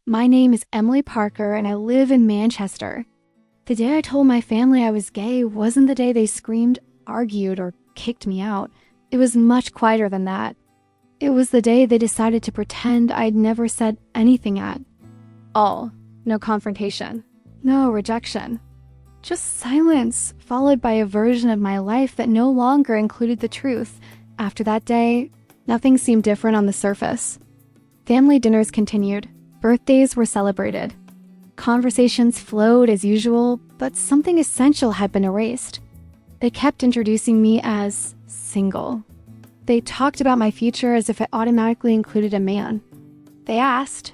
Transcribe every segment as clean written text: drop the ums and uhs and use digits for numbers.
My name is Emily Parker and I live in Manchester. The day I told my family I was gay wasn't the day they screamed, argued, or kicked me out. It was much quieter than that. It was the day they decided to pretend I'd never said anything at all. No confrontation. No rejection. Just silence, followed by a version of my life that no longer included the truth. After that day, nothing seemed different on the surface. Family dinners continued. Birthdays were celebrated. Conversations flowed as usual, but something essential had been erased. They kept introducing me as single. They talked about my future as if it automatically included a man. They asked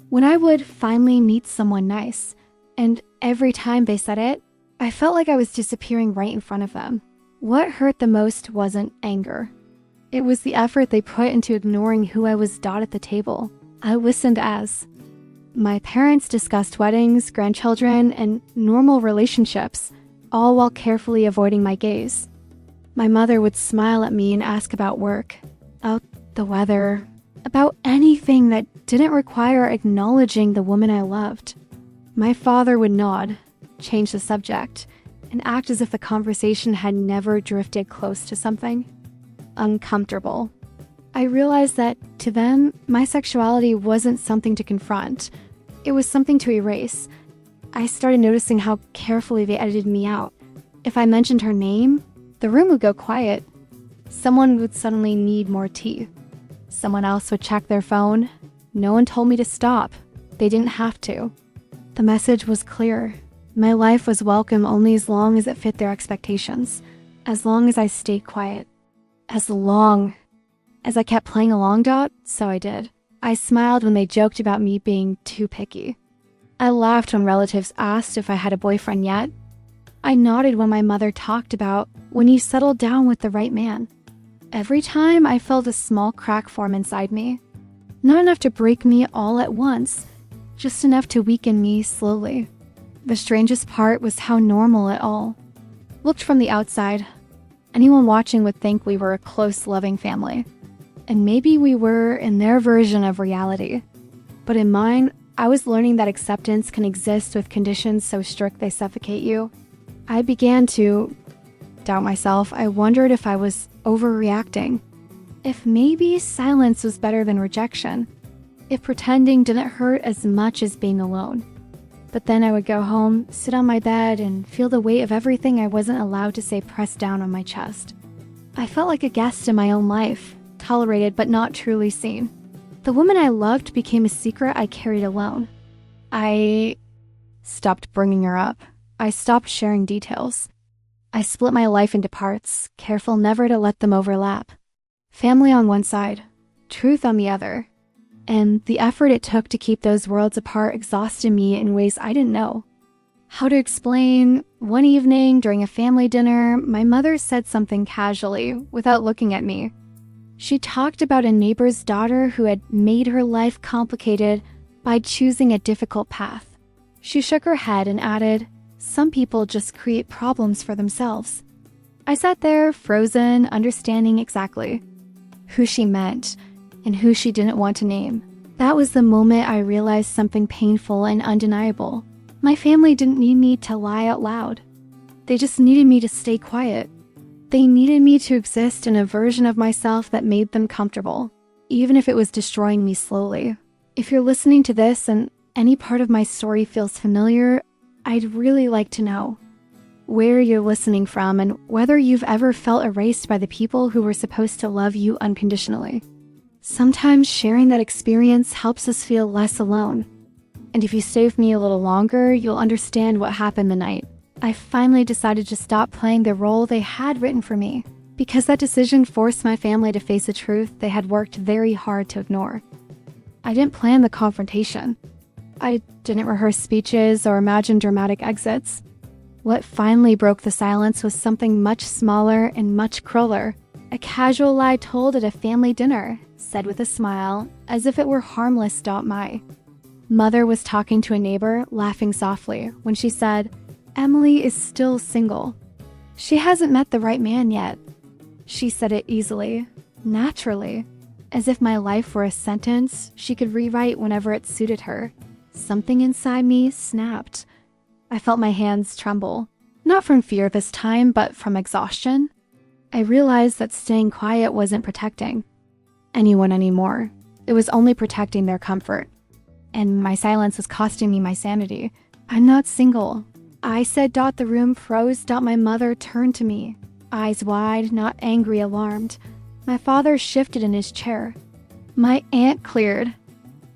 when I would finally meet someone nice, and every time they said it, I felt like I was disappearing right in front of them. What hurt the most wasn't anger. It was the effort they put into ignoring who I was at the table. I listened as my parents discussed weddings, grandchildren, and normal relationships, all while carefully avoiding my gaze. My mother would smile at me and ask about work, about the weather, about anything that didn't require acknowledging the woman I loved. My father would nod, change the subject, and act as if the conversation had never drifted close to something uncomfortable. I realized that, to them, my sexuality wasn't something to confront. It was something to erase. I started noticing how carefully they edited me out. If I mentioned her name, the room would go quiet. Someone would suddenly need more tea. Someone else would check their phone. No one told me to stop. They didn't have to. The message was clear. My life was welcome only as long as it fit their expectations. As long as I stayed quiet. As long as I kept playing along, so I did. I smiled when they joked about me being too picky. I laughed when relatives asked if I had a boyfriend yet. I nodded when my mother talked about when you settled down with the right man. Every time I felt a small crack form inside me. Not enough to break me all at once, just enough to weaken me slowly. The strangest part was how normal it all looked from the outside. Anyone watching would think we were a close, loving family. And maybe we were in their version of reality. But in mine, I was learning that acceptance can exist with conditions so strict they suffocate you. I began to doubt myself. I wondered if I was overreacting. If maybe silence was better than rejection. If pretending didn't hurt as much as being alone. But then I would go home, sit on my bed, and feel the weight of everything I wasn't allowed to say pressed down on my chest. I felt like a guest in my own life, tolerated but not truly seen. The woman I loved became a secret I carried alone. I stopped bringing her up. I stopped sharing details. I split my life into parts, careful never to let them overlap. Family on one side, truth on the other. And the effort it took to keep those worlds apart exhausted me in ways I didn't know how to explain. One evening during a family dinner, my mother said something casually without looking at me. She talked about a neighbor's daughter who had made her life complicated by choosing a difficult path. She shook her head and added, "Some people just create problems for themselves." I sat there, frozen, understanding exactly who she meant and who she didn't want to name. That was the moment I realized something painful and undeniable. My family didn't need me to lie out loud. They just needed me to stay quiet. They needed me to exist in a version of myself that made them comfortable, even if it was destroying me slowly. If you're listening to this and any part of my story feels familiar, I'd really like to know where you're listening from and whether you've ever felt erased by the people who were supposed to love you unconditionally. Sometimes sharing that experience helps us feel less alone. And if you stay with me a little longer, you'll understand what happened the night I finally decided to stop playing the role they had written for me, because that decision forced my family to face a truth they had worked very hard to ignore. I didn't plan the confrontation. I didn't rehearse speeches or imagine dramatic exits. What finally broke the silence was something much smaller and much crueler. A casual lie told at a family dinner, said with a smile, as if it were harmless. My mother was talking to a neighbor, laughing softly, when she said, "Emily is still single. She hasn't met the right man yet." She said it easily, naturally, as if my life were a sentence she could rewrite whenever it suited her. something inside me snapped. I felt my hands tremble, not from fear this time, but from exhaustion. I realized that staying quiet wasn't protecting anyone anymore. It was only protecting their comfort. And my silence was costing me my sanity. I'm not single. I said. The room froze. My mother turned to me, eyes wide, not angry, alarmed. My father shifted in his chair. My aunt cleared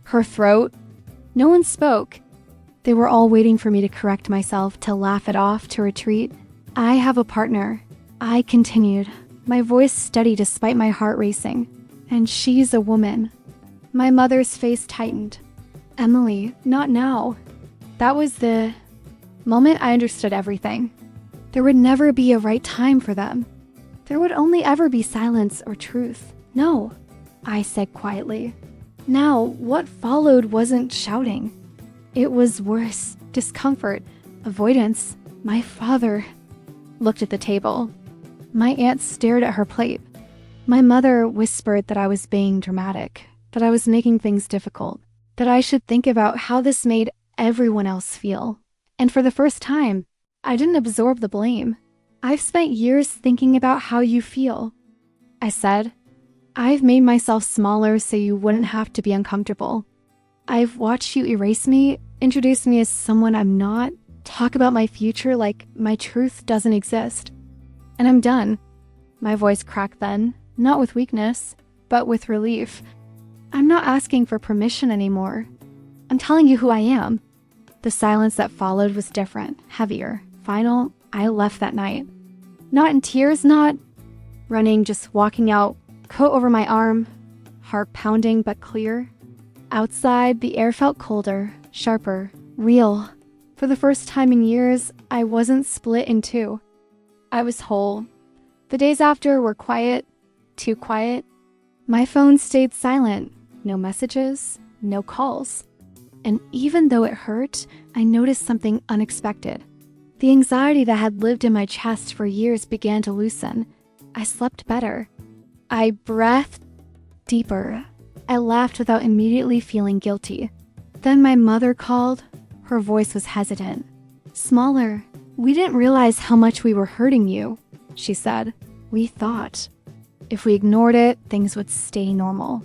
her throat. No one spoke. They were all waiting for me to correct myself, to laugh it off, to retreat. I have a partner. I continued, my voice steady despite my heart racing. And she's a woman. My mother's face tightened. Emily, not now. That was the moment I understood everything. There would never be a right time for them. There would only ever be silence or truth. No, I said quietly. Now, what followed wasn't shouting. It was worse, discomfort, avoidance. My father looked at the table. My aunt stared at her plate. My mother whispered that I was being dramatic, that I was making things difficult, that I should think about how this made everyone else feel. And for the first time, I didn't absorb the blame. I've spent years thinking about how you feel. I said, I've made myself smaller so you wouldn't have to be uncomfortable. I've watched you erase me, introduce me as someone I'm not, talk about my future like my truth doesn't exist. And I'm done. My voice cracked then, not with weakness, but with relief. I'm not asking for permission anymore. I'm telling you who I am. The silence that followed was different, heavier, final. I left that night. Not in tears, not running, just walking out, coat over my arm, heart pounding but clear. Outside, the air felt colder, sharper, real. For the first time in years, I wasn't split in two. I was whole. The days after were quiet, too quiet. My phone stayed silent. No messages, no calls. And even though it hurt, I noticed something unexpected. The anxiety that had lived in my chest for years began to loosen. I slept better. I breathed deeper. I laughed without immediately feeling guilty. Then my mother called. Her voice was hesitant. Smaller. We didn't realize how much we were hurting you, she said. We thought if we ignored it, things would stay normal.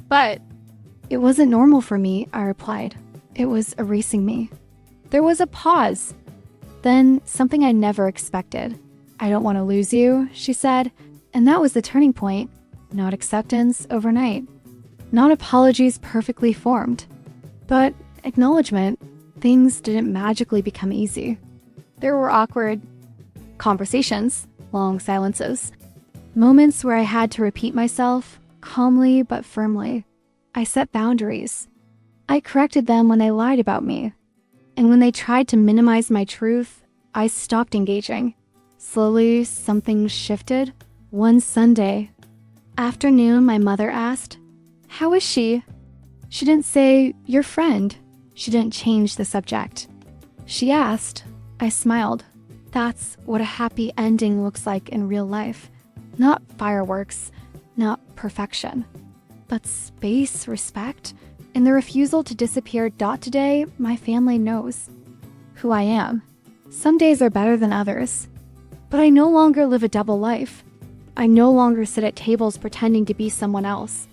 But it wasn't normal for me, I replied. It was erasing me. There was a pause. Then something I never expected. I don't want to lose you, she said. And that was the turning point. Not acceptance overnight. Not apologies perfectly formed. But acknowledgement. Things didn't magically become easy. There were awkward conversations, long silences, moments where I had to repeat myself, calmly but firmly. I set boundaries. I corrected them when they lied about me. And when they tried to minimize my truth, I stopped engaging. Slowly, something shifted. One Sunday afternoon, my mother asked, "How is she?" She didn't say, "Your friend." She didn't change the subject. She asked. I smiled. That's what a happy ending looks like in real life. Not fireworks, not perfection, but space, respect, and the refusal to disappear. Today, my family knows who I am. Some days are better than others, but I no longer live a double life. I no longer sit at tables pretending to be someone else.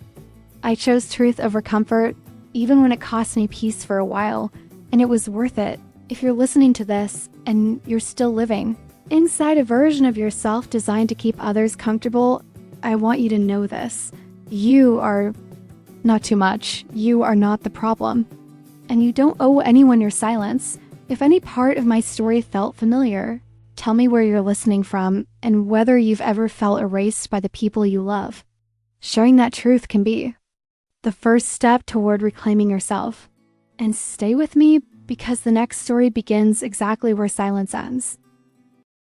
I chose truth over comfort, even when it cost me peace for a while, and it was worth it. If you're listening to this and you're still living inside a version of yourself designed to keep others comfortable, I want you to know this. You are not too much. You are not the problem. And you don't owe anyone your silence. If any part of my story felt familiar, tell me where you're listening from and whether you've ever felt erased by the people you love. Sharing that truth can be the first step toward reclaiming yourself. And stay with me, because the next story begins exactly where silence ends.